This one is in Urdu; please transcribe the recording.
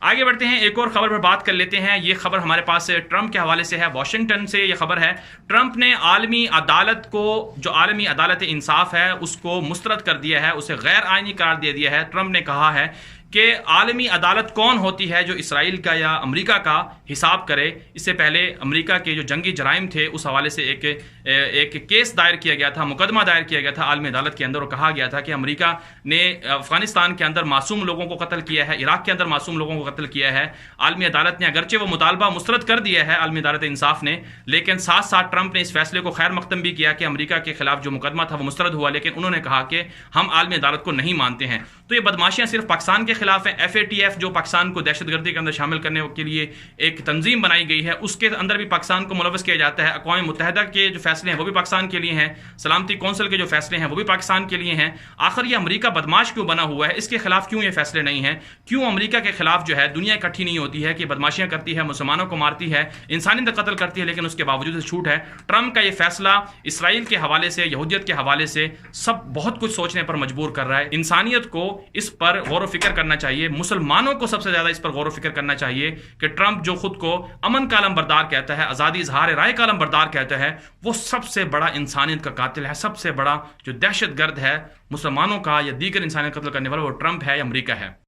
آگے بڑھتے ہیں، ایک اور خبر پر بات کر لیتے ہیں۔ یہ خبر ہمارے پاس ٹرمپ کے حوالے سے ہے، واشنگٹن سے یہ خبر ہے۔ ٹرمپ نے عالمی عدالت کو، جو عالمی عدالت انصاف ہے، اس کو مسترد کر دیا ہے، اسے غیر آئینی قرار دے دیا ہے۔ ٹرمپ نے کہا ہے کہ عالمی عدالت کون ہوتی ہے جو اسرائیل کا یا امریکہ کا حساب کرے۔ اس سے پہلے امریکہ کے جو جنگی جرائم تھے اس حوالے سے ایک کیس دائر کیا گیا تھا، مقدمہ دائر کیا گیا تھا عالمی عدالت کے اندر، اور کہا گیا تھا کہ امریکہ نے افغانستان کے اندر معصوم لوگوں کو قتل کیا ہے، عراق کے اندر معصوم لوگوں کو قتل کیا ہے۔ عالمی عدالت نے اگرچہ وہ مطالبہ مسترد کر دیا ہے عالمی عدالت انصاف نے، لیکن ساتھ ساتھ ٹرمپ نے اس فیصلے کو خیر مقدم بھی کیا کہ امریکہ کے خلاف جو مقدمہ تھا وہ مسترد ہوا، لیکن انہوں نے کہا کہ ہم عالمی عدالت کو نہیں مانتے ہیں۔ تو یہ بدماشیاں صرف پاکستان کے خلاف ہیں۔ FATF جو پاکستان کو دہشت گردی کے اندر شامل کرنے کے لیے ایک تنظیم بنائی گئی ہے، اس کے اندر بھی پاکستان کو ملوث کیا جاتا ہے۔ اقوام متحدہ کے جو فیصلے ہیں وہ بھی پاکستان کے لیے ہیں، سلامتی کونسل کے جو فیصلے ہیں وہ بھی پاکستان کے لیے ہیں۔ آخر یہ امریکہ بدماش کیوں بنا ہوا ہے؟ اس کے خلاف کیوں یہ فیصلے نہیں ہیں؟ کیوں امریکہ کے خلاف جو ہے دنیا اکٹھی نہیں ہوتی ہے کہ بدماشیاں کرتی ہے، مسلمانوں کو مارتی ہے، انسانیت کا قتل کرتی ہے، لیکن اس کے باوجود چھوٹ ہے؟ ٹرمپ کا یہ فیصلہ اسرائیل کے حوالے سے، یہودیت کے حوالے سے سب بہت کچھ سوچنے پر مجبور کر رہا ہے۔ انسانیت کو اس پر غور و فکر کرنا چاہیے، مسلمانوں کو سب سے زیادہ اس پر غور و فکر کرنا چاہیے کہ ٹرمپ جو خود کو امن کا علم بردار کہتا ہے، آزادی اظہار رائے کا علم بردار کہتا ہے، وہ سب سے بڑا انسانیت کا قاتل ہے، سب سے بڑا جو دہشت گرد ہے مسلمانوں کا یا دیگر انسانیت قتل کرنے والا، وہ ٹرمپ ہے یا امریکہ ہے۔